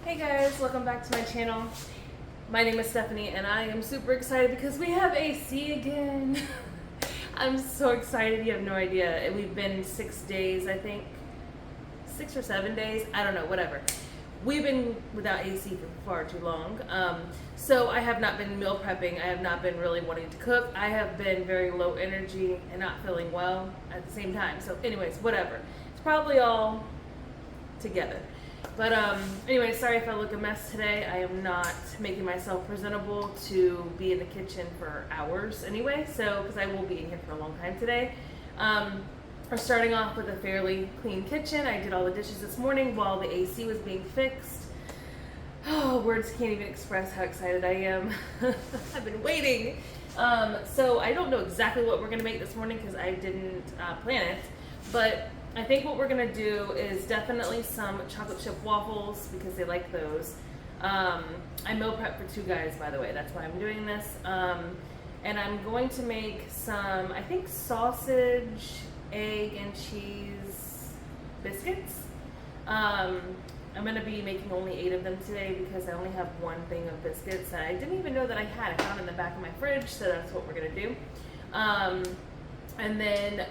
Hey guys, welcome back to my channel. My name is Stephanie and I am super excited because we have AC again. I'm so excited, you have no idea. We've been 6 days, I think. 6 or 7 days, I don't know, whatever. We've been without AC for far too long. So I have not been meal prepping. I have not been really wanting to cook. I have been very low energy and not feeling well at the same time. So anyways, whatever. It's probably all together. But anyway, sorry if I look a mess today. I am not making myself presentable to be in the kitchen for hours anyway, so because I will be in here for a long time today. We're starting off with a fairly clean kitchen. I did all the dishes this morning while the AC was being fixed. Oh, words can't even express how excited I am. I've been waiting. So I don't know exactly what we're gonna make this morning because I didn't plan it, but I think what we're gonna do is definitely some chocolate chip waffles because they like those. I meal prep for 2 guys, by the way. That's why I'm doing this. And I'm going to make some, I think, sausage, egg, and cheese biscuits. I'm gonna be making only 8 of them today because I only have 1 thing of biscuits that I didn't even know that I had. I found in the back of my fridge, so that's what we're gonna do. And then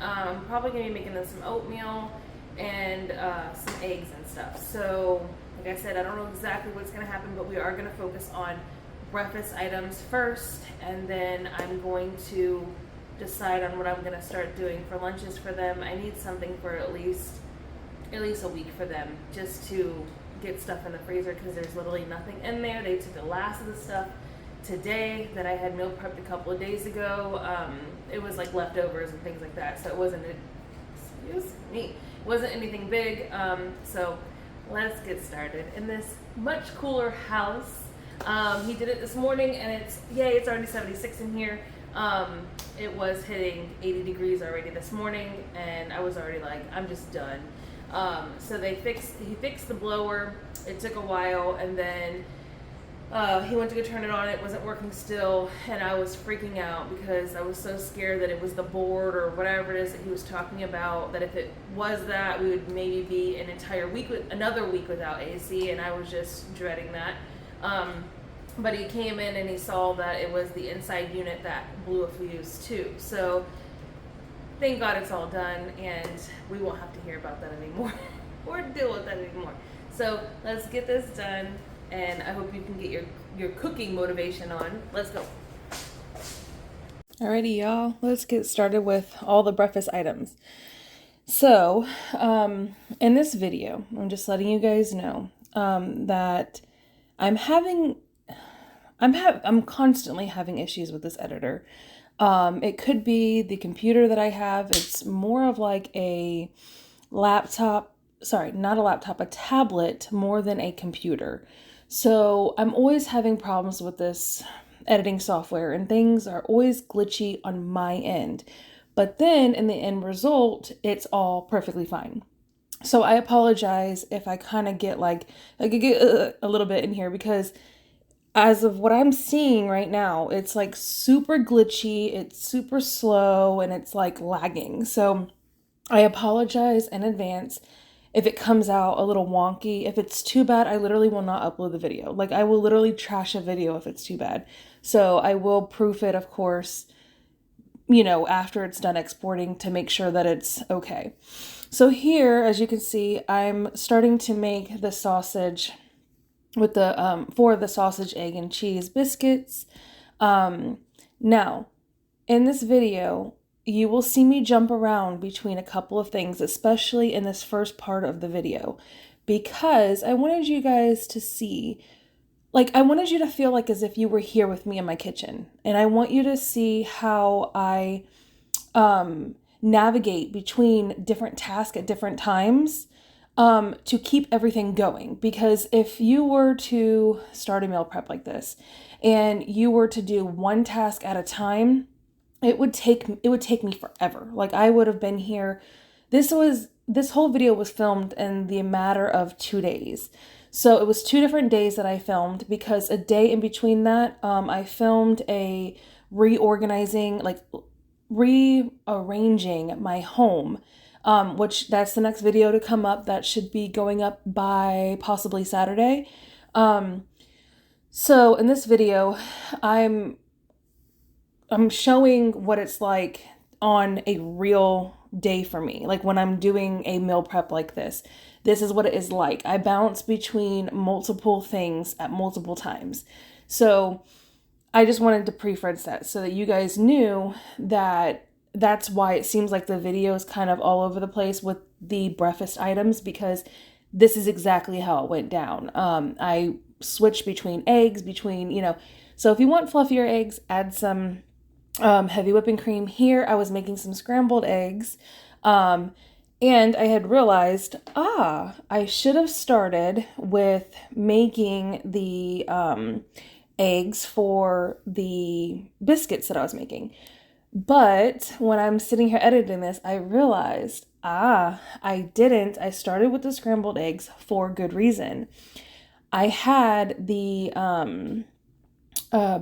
probably gonna be making them some oatmeal and some eggs and stuff. So, like I said, I don't know exactly what's gonna happen, but we are gonna focus on breakfast items first, and then I'm going to decide on what I'm gonna start doing for lunches for them. I need something for at least a week for them, just to get stuff in the freezer because there's literally nothing in there. They took the last of the stuff today that I had meal prepped a couple of days ago. It was like leftovers and things like that, so it wasn't, excuse me, it wasn't anything big. So let's get started in this much cooler house. He did it this morning and it's already 76 in here. It was hitting 80 degrees already this morning and I was already like, I'm just done. So he fixed the blower. It took a while, and then he went to go turn it on. It wasn't working still, and I was freaking out because I was so scared that it was the board or whatever it is that he was talking about, that if it was that, we would maybe be an entire week another week without AC, and I was just dreading that. But he came in and he saw that it was the inside unit that blew a fuse too. So thank God it's all done and we won't have to hear about that anymore or deal with that anymore. So let's get this done, and I hope you can get your cooking motivation on. Let's go. Alrighty, y'all, let's get started with all the breakfast items. So in this video, I'm just letting you guys know that I'm constantly having issues with this editor. It could be the computer that I have. It's more of like a laptop, sorry, not a laptop, a tablet more than a computer. So I'm always having problems with this editing software and things are always glitchy on my end. But then in the end result, it's all perfectly fine. So I apologize if I kind of get a little bit in here because as of what I'm seeing right now, it's like super glitchy, it's super slow, and it's like lagging. So I apologize in advance if it comes out a little wonky. If it's too bad, I literally will not upload the video. Like, I will literally trash a video if it's too bad. So I will proof it, of course, after it's done exporting to make sure that it's okay. So here, as you can see, I'm starting to make the sausage with for the sausage, egg, and cheese biscuits. Now, in this video, you will see me jump around between a couple of things, especially in this first part of the video, because I wanted you guys to see, I wanted you to feel like as if you were here with me in my kitchen, and I want you to see how I navigate between different tasks at different times to keep everything going. Because if you were to start a meal prep like this and you were to do one task at a time, it would take me forever. Like, I would have been here. This whole video was filmed in the matter of 2 days. So it was 2 different days that I filmed, because a day in between that, I filmed a rearranging my home, which that's the next video to come up. That should be going up by possibly Saturday. So in this video, I'm showing what it's like on a real day for me. Like when I'm doing a meal prep like this is what it is like. I bounce between multiple things at multiple times. So I just wanted to preference that so that you guys knew that that's why it seems like the video is kind of all over the place with the breakfast items, because this is exactly how it went down. I switched between eggs, so if you want fluffier eggs, add some heavy whipping cream. Here I was making some scrambled eggs. And I had realized, I should have started with making the eggs for the biscuits that I was making. But when I'm sitting here editing this, I realized, I didn't. I started with the scrambled eggs for good reason. I had the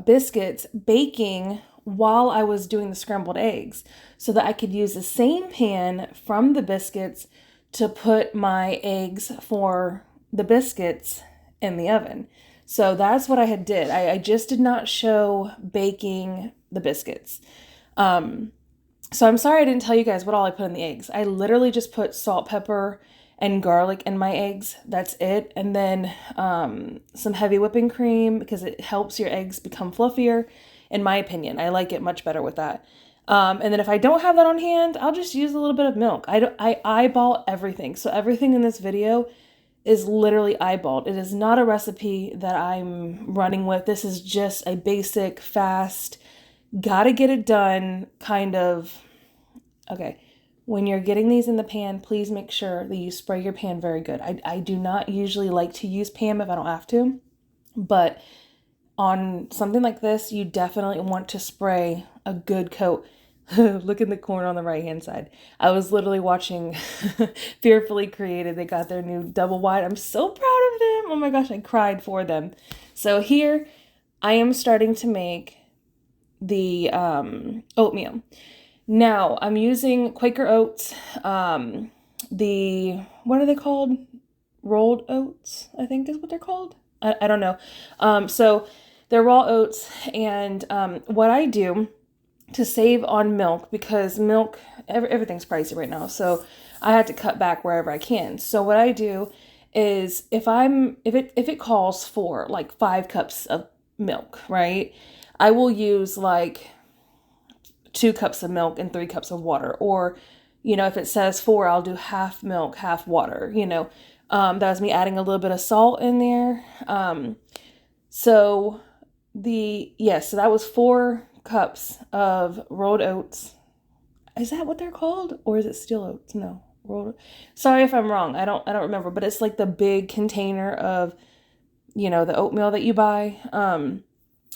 biscuits baking while I was doing the scrambled eggs so that I could use the same pan from the biscuits to put my eggs for the biscuits in the oven. So that's what I had did. I just did not show baking the biscuits. So I'm sorry I didn't tell you guys what all I put in the eggs. I literally just put salt, pepper, and garlic in my eggs. That's it. And then some heavy whipping cream because it helps your eggs become fluffier. In my opinion, I like it much better with that. And then if I don't have that on hand, I'll just use a little bit of milk. I eyeball everything. So everything in this video is literally eyeballed. It is not a recipe that I'm running with. This is just a basic, fast, gotta get it done kind of. Okay, when you're getting these in the pan, please make sure that you spray your pan very good. I do not usually like to use Pam if I don't have to, but on something like this, you definitely want to spray a good coat. Look in the corner on the right hand side. I was literally watching Fearfully Created. They got their new double wide. I'm so proud of them. Oh my gosh, I cried for them. So here I am starting to make the oatmeal. Now I'm using Quaker oats. What are they called? Rolled oats, I think is what they're called. I don't know. So they're raw oats, and what I do to save on milk, because milk, everything's pricey right now, so I had to cut back wherever I can. So what I do is if it calls for like 5 cups of milk, right? I will use like 2 cups of milk and 3 cups of water, or if it says 4, I'll do half milk, half water. That was me adding a little bit of salt in there. So that was 4 cups of rolled oats. Is that what they're called? Or is it steel oats? No, rolled. Sorry if I'm wrong. I don't remember, but it's like the big container of, the oatmeal that you buy.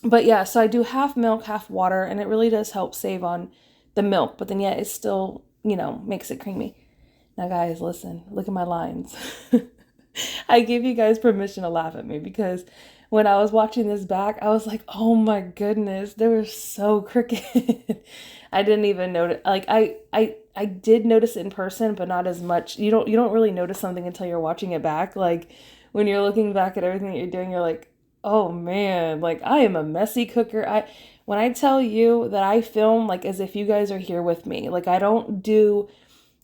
But yeah, so I do half milk, half water, and it really does help save on the milk, but then it still, makes it creamy. Now guys, listen, look at my lines. I give you guys permission to laugh at me because when I was watching this back, I was like, oh my goodness, they were so crooked. I didn't even notice. Like I did notice it in person, but not as much. You don't really notice something until you're watching it back. Like when you're looking back at everything that you're doing, you're like, oh man, like I am a messy cooker. When I tell you that I film like as if you guys are here with me, like I don't do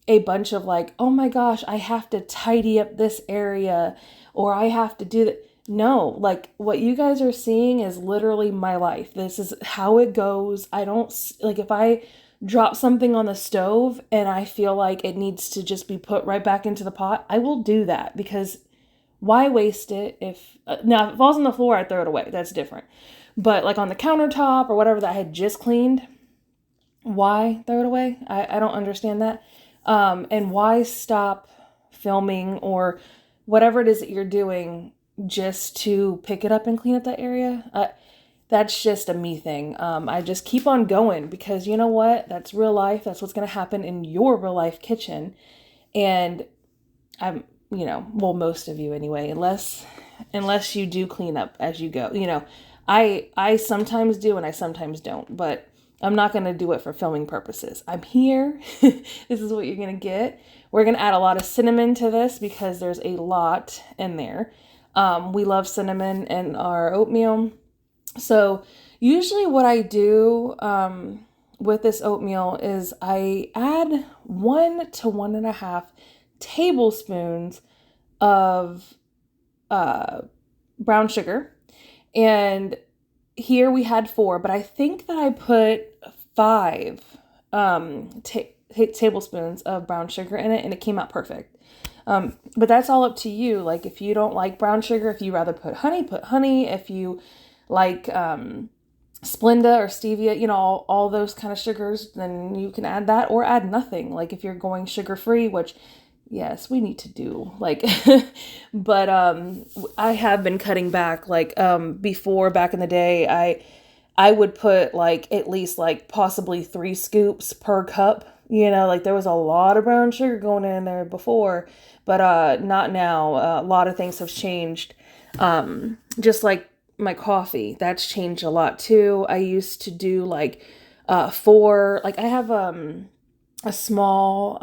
a bunch of like, oh my gosh, I have to tidy up this area or I have to do that. No, like what you guys are seeing is literally my life. This is how it goes. I don't like if I drop something on the stove and I feel like it needs to just be put right back into the pot, I will do that because why waste it now if it falls on the floor, I throw it away. That's different. But like on the countertop or whatever that I had just cleaned, why throw it away? I don't understand that. And why stop filming or whatever it is that you're doing just to pick it up and clean up that area? That's just a me thing. I just keep on going because you know what? That's real life. That's what's going to happen in your real life kitchen. And I'm, most of you anyway, unless you do clean up as you go, I sometimes do and I sometimes don't, but I'm not going to do it for filming purposes. I'm here. This is what you're going to get. We're going to add a lot of cinnamon to this because there's a lot in there. We love cinnamon in our oatmeal. So usually what I do with this oatmeal is I add 1 to 1.5 tablespoons of brown sugar. And here we had 4, but I think that I put 5 tablespoons of brown sugar in it, and it came out perfect. But that's all up to you. Like, if you don't like brown sugar, if you rather put honey. If you like Splenda or stevia, you know, all those kind of sugars, then you can add that or add nothing. Like, if you're going sugar-free, which, yes, we need to do, like, but I have been cutting back. Like, before, back in the day, I would put like at least like possibly 3 scoops per cup. You know, like there was a lot of brown sugar going in there before, but not now. A lot of things have changed. Just like my coffee, that's changed a lot too. I used to do like 4, like I have a small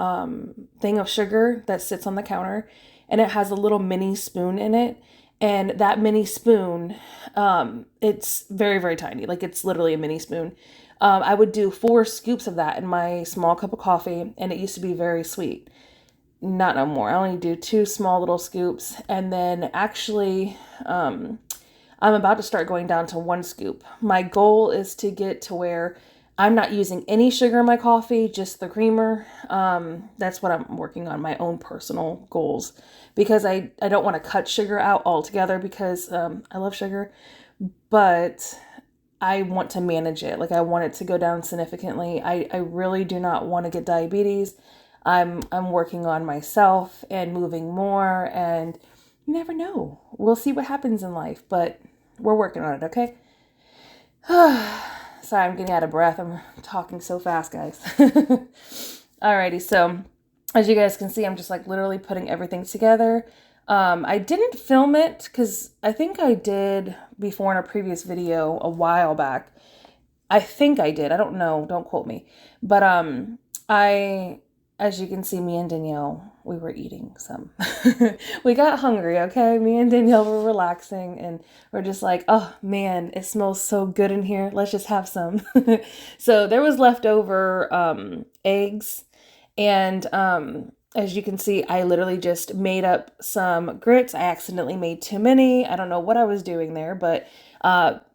thing of sugar that sits on the counter, and it has a little mini spoon in it. And that mini spoon, it's very, very tiny. Like, it's literally a mini spoon. I would do 4 scoops of that in my small cup of coffee, and it used to be very sweet. Not no more. I only do 2 small little scoops. And then actually, I'm about to start going down to 1 scoop. My goal is to get to where I'm not using any sugar in my coffee, just the creamer. That's what I'm working on, my own personal goals, because I don't want to cut sugar out altogether, because I love sugar, but I want to manage it. Like, I want it to go down significantly. I really do not want to get diabetes. I'm working on myself and moving more, and you never know. We'll see what happens in life, but we're working on it, okay? Sorry, I'm getting out of breath. I'm talking so fast, guys. Alrighty, so as you guys can see, I'm just like literally putting everything together. I didn't film it because I think I did before in a previous video a while back. I think I did. I don't know. Don't quote me. But as you can see, me and Danielle, we were eating some. We got hungry, okay? Me and Danielle were relaxing, and we're just like, oh man, it smells so good in here. Let's just have some. So there was leftover eggs, and as you can see, I literally just made up some grits. I accidentally made too many. I don't know what I was doing there, but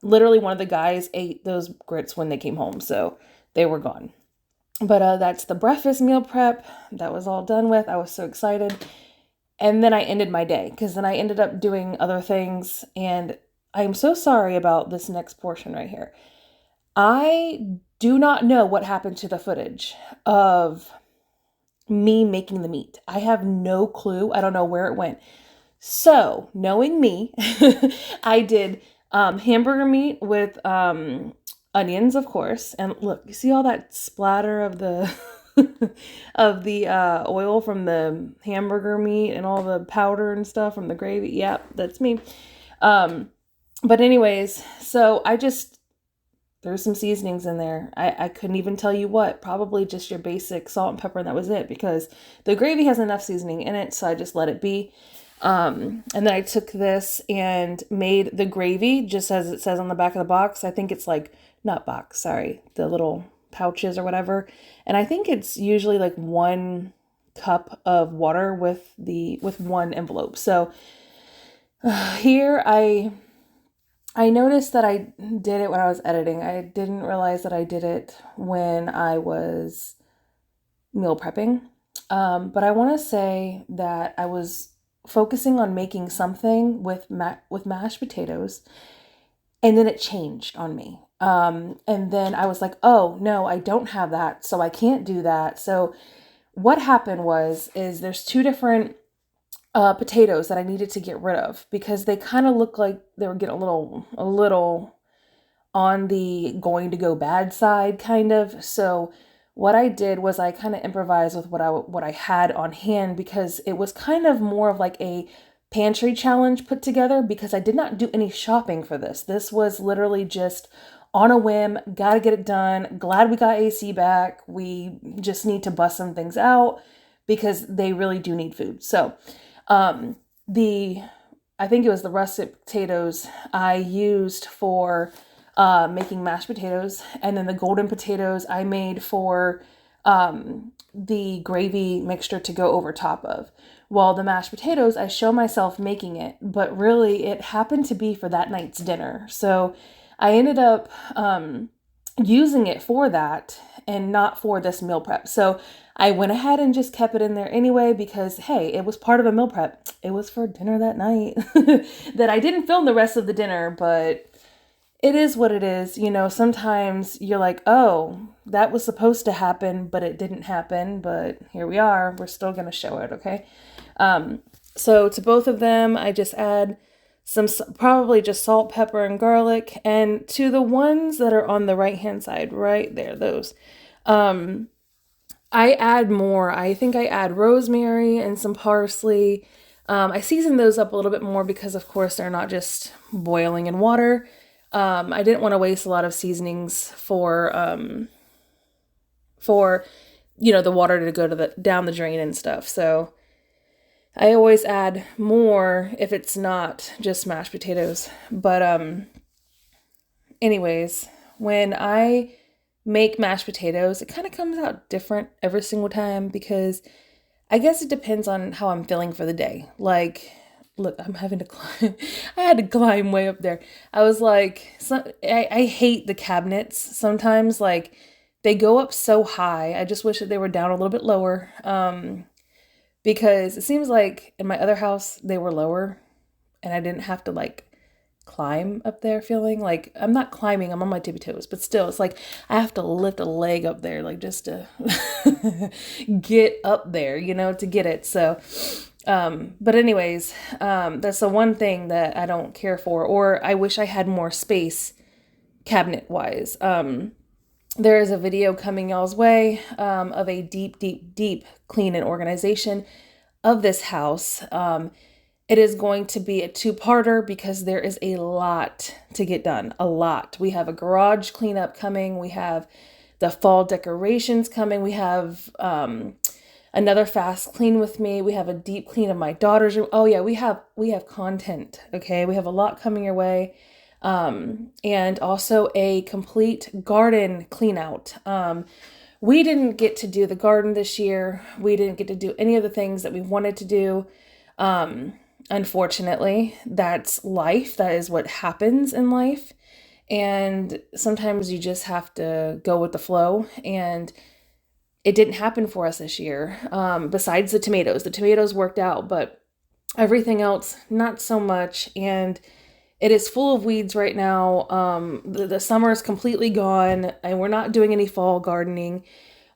literally one of the guys ate those grits when they came home, so they were gone. But that's the breakfast meal prep. That was all done with. I was so excited. And then I ended my day, because then I ended up doing other things. And I'm so sorry about this next portion right here. I do not know what happened to the footage of me making the meat. I have no clue. I don't know where it went. So, knowing me, I did hamburger meat with onions, of course. And look, you see all that splatter of the of the oil from the hamburger meat and all the powder and stuff from the gravy. Yep, that's me. But anyways, so I just threw some seasonings in there. I couldn't even tell you what. Probably just your basic salt and pepper, and that was it, because the gravy has enough seasoning in it, so I just let it be. And then I took this and made the gravy just as it says on the back of the box. I think it's like, not box, sorry, the little pouches or whatever. And I think it's usually like 1 cup of water with 1 envelope. So here I noticed that I did it when I was editing. I didn't realize that I did it when I was meal prepping. But I want to say that I was focusing on making something with mashed potatoes, and then it changed on me. And then I was like, oh no, I don't have that, so I can't do that. So what happened is there's 2 different potatoes that I needed to get rid of, because they kind of look like they were getting a little on the going to go bad side, kind of. So what I did was I kind of improvised with what I had on hand, because it was kind of more of like a pantry challenge put together, because I did not do any shopping for this. This was literally just on a whim, gotta get it done. Glad we got AC back. We just need to bust some things out, because they really do need food. So the I think it was the russet potatoes I used for making mashed potatoes. And then the golden potatoes I made for the gravy mixture to go over top of. Well, the mashed potatoes, I show myself making it, but really it happened to be for that night's dinner. So I ended up using it for that and not for this meal prep. So I went ahead and just kept it in there anyway because, hey, it was part of a meal prep. It was for dinner that night that I didn't film the rest of the dinner, but it is what it is. You know, sometimes you're like, oh, that was supposed to happen, but it didn't happen. But here we are. We're still going to show it, okay? So to both of them, I just add some, probably just salt, pepper, and garlic. And to the ones that are on the right-hand side, right there, those, I add more. I think I add rosemary and some parsley. I season those up a little bit more because, of course, they're not just boiling in water. I didn't want to waste a lot of seasonings for the water to go to down the drain and stuff. So I always add more if it's not just mashed potatoes. But anyways, when I make mashed potatoes, it kind of comes out different every single time because I guess it depends on how I'm feeling for the day. Like, look, I'm having to climb. I had to climb way up there. I was like, I hate the cabinets sometimes. Like, they go up so high. I just wish that they were down a little bit lower. Because it seems like in my other house, they were lower and I didn't have to like climb up there feeling like I'm not climbing, I'm on my tippy toes, but still it's like I have to lift a leg up there, like just to get up there, you know, to get it. So, but anyways, that's the one thing that I don't care for, or I wish I had more space cabinet wise. There is a video coming y'all's way, of a deep clean and organization of this house. It is going to be a two-parter because there is a lot to get done. A lot. We have a garage cleanup coming. We have the fall decorations coming. We have another fast clean with me. We have a deep clean of my daughter's room. Oh yeah, we have content. Okay, we have a lot coming your way. And also a complete garden clean out. We didn't get to do the garden this year. We didn't get to do any of the things that we wanted to do. Unfortunately, that's life. That is what happens in life. And sometimes you just have to go with the flow. And it didn't happen for us this year. Besides the tomatoes worked out, but everything else, not so much. And it is full of weeds right now. The summer is completely gone and we're not doing any fall gardening.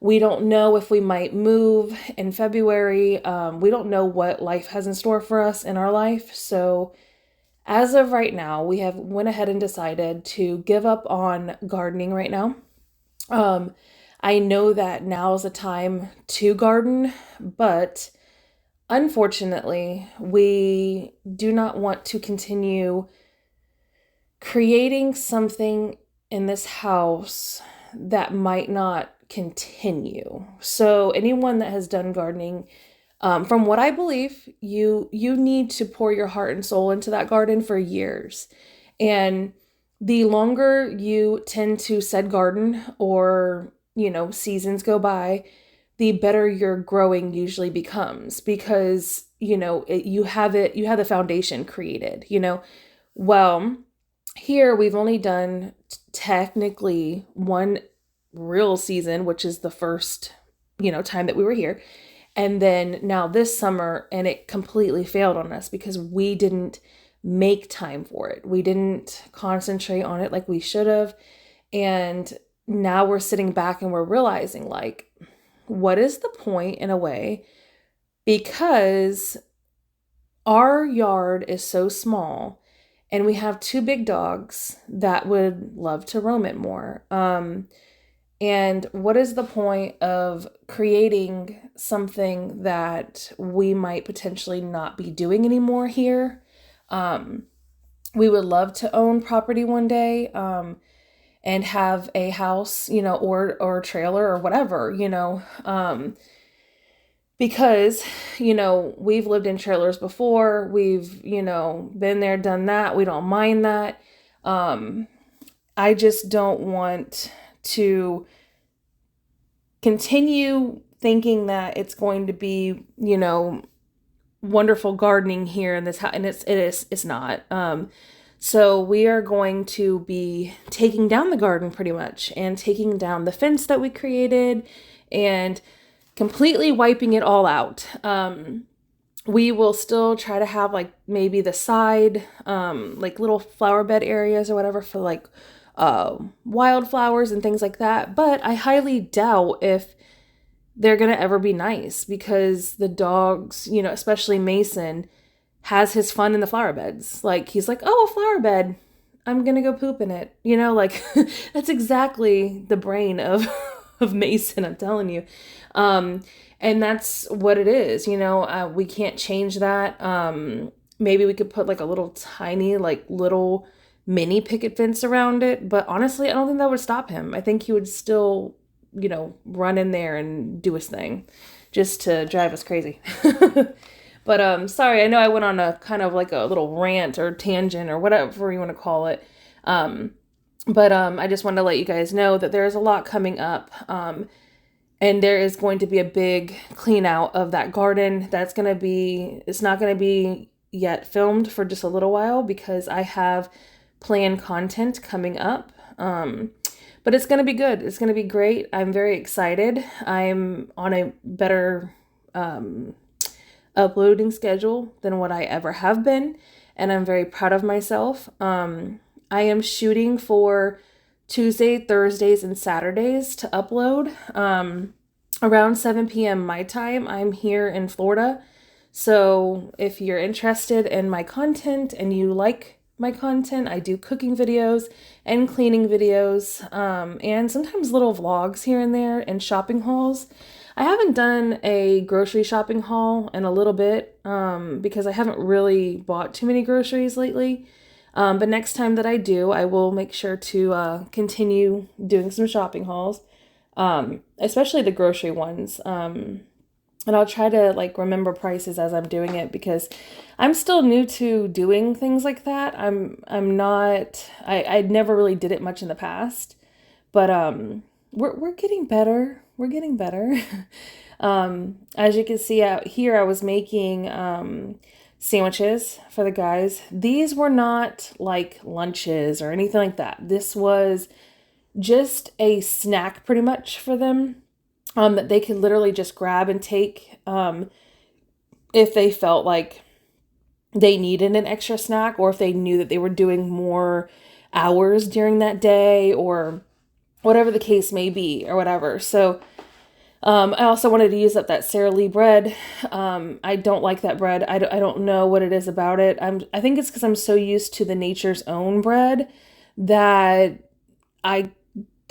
We don't know if we might move in February. We don't know what life has in store for us in our life. So as of right now, we have went ahead and decided to give up on gardening right now. I know that now is the time to garden, but unfortunately, we do not want to continue creating something in this house that might not continue. So anyone that has done gardening, from what I believe, you need to pour your heart and soul into that garden for years. And the longer you tend to said garden or, seasons go by, the better your growing usually becomes because, you have the foundation created, Well, here we've only done technically one real season, which is the first, time that we were here. And then now this summer, and it completely failed on us because we didn't make time for it. We didn't concentrate on it like we should have. And now we're sitting back and we're realizing like, what is the point in a way? Because our yard is so small and we have two big dogs that would love to roam it more. And what is the point of creating something that we might potentially not be doing anymore here? We would love to own property one day, and have a house, or a trailer or whatever, because, we've lived in trailers before. We've, been there, done that. We don't mind that. I just don't want to continue thinking that it's going to be, wonderful gardening here in this house, and it's not. So we are going to be taking down the garden pretty much, and taking down the fence that we created, and completely wiping it all out. We will still try to have like maybe the side, like little flower bed areas or whatever for like wildflowers and things like that. But I highly doubt if they're gonna ever be nice, because the dogs, especially Mason, has his fun in the flower beds. Like, he's like, oh, a flower bed, I'm gonna go poop in it. Like that's exactly the brain of of Mason, I'm telling you. And that's what it is. We can't change that. Maybe we could put like a little tiny, like little mini picket fence around it, but honestly, I don't think that would stop him. I think he would still, run in there and do his thing just to drive us crazy. But sorry, I know I went on a kind of like a little rant or tangent or whatever you want to call it. But I just wanted to let you guys know that there's a lot coming up. And there is going to be a big clean out of that garden. It's not going to be yet filmed for just a little while, because I have planned content coming up. But it's going to be good. It's going to be great. I'm very excited. I'm on a better uploading schedule than what I ever have been, and I'm very proud of myself. I am shooting for Tuesday, Thursdays, and Saturdays to upload around 7 p.m. my time. I'm here in Florida. So if you're interested in my content and you like my content, I do cooking videos and cleaning videos, and sometimes little vlogs here and there, and shopping hauls. I haven't done a grocery shopping haul in a little bit, because I haven't really bought too many groceries lately. But next time that I do, I will make sure to continue doing some shopping hauls, especially the grocery ones. And I'll try to like remember prices as I'm doing it, because I'm still new to doing things like that. I never really did it much in the past, but we're getting better. We're getting better. As you can see out here, I was making sandwiches for the guys. These were not like lunches or anything like that. This was just a snack pretty much for them, that they could literally just grab and take if they felt like they needed an extra snack, or if they knew that they were doing more hours during that day, or whatever the case may be, or whatever. So I also wanted to use up that Sara Lee bread. I don't like that bread. I don't know what it is about it. I think it's because I'm so used to the Nature's Own bread that I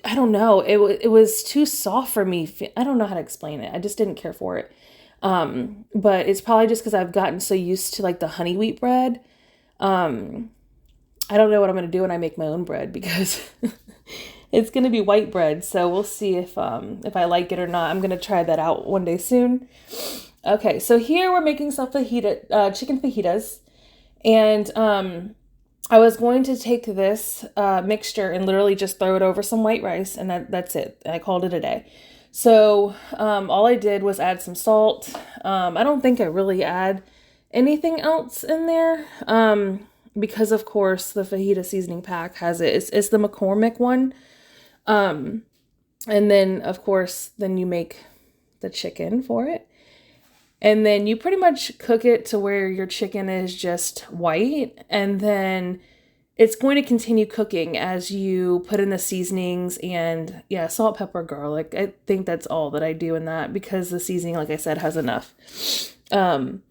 don't know. It was too soft for me. I don't know how to explain it. I just didn't care for it. But it's probably just because I've gotten so used to like the honey wheat bread. I don't know what I'm going to do when I make my own bread, because it's going to be white bread. So we'll see if I like it or not. I'm going to try that out one day soon. Okay, so here we're making some chicken fajitas. And I was going to take this mixture and literally just throw it over some white rice, and that's it. I called it a day. So all I did was add some salt. I don't think I really add anything else in there, because of course the fajita seasoning pack has it. It's the McCormick one. And then of course then you make the chicken for it. And then you pretty much cook it to where your chicken is just white. And then it's going to continue cooking as you put in the seasonings and, yeah, salt, pepper, garlic. I think that's all that I do in that, because the seasoning, like I said, has enough. And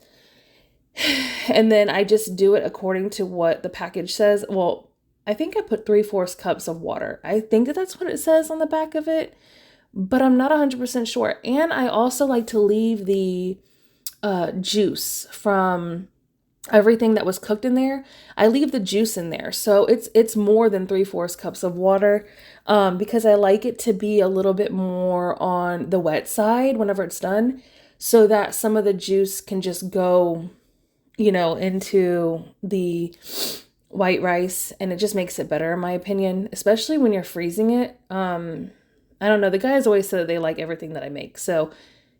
then I just do it according to what the package says. Well, I think I put 3/4 cups of water. I think that's what it says on the back of it, but I'm not 100% sure. And I also like to leave the juice from everything that was cooked in there. I leave the juice in there, so it's more than 3/4 cups of water, because I like it to be a little bit more on the wet side whenever it's done. so that some of the juice can just go, you know, into the white rice, and it just makes it better in my opinion, especially when you're freezing it. I don't know, the guys always say that they like everything that I make, so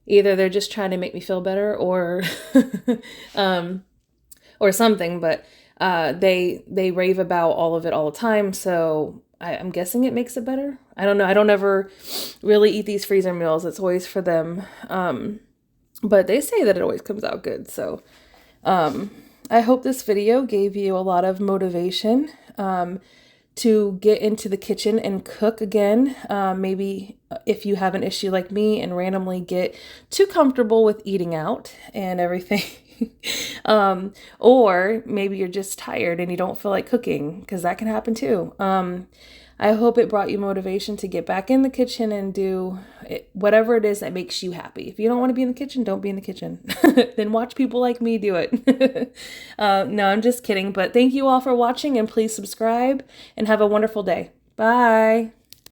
either they're just trying to make me feel better or or something, but they rave about all of it all the time, so I'm guessing it makes it better. I don't know. I don't ever really eat these freezer meals. It's always for them. But they say that it always comes out good. So I hope this video gave you a lot of motivation to get into the kitchen and cook again. Maybe if you have an issue like me and randomly get too comfortable with eating out and everything. Or maybe you're just tired and you don't feel like cooking, because that can happen too. I hope it brought you motivation to get back in the kitchen and do whatever it is that makes you happy. If you don't want to be in the kitchen, don't be in the kitchen. Then watch people like me do it. No, I'm just kidding. But thank you all for watching, and please subscribe and have a wonderful day. Bye.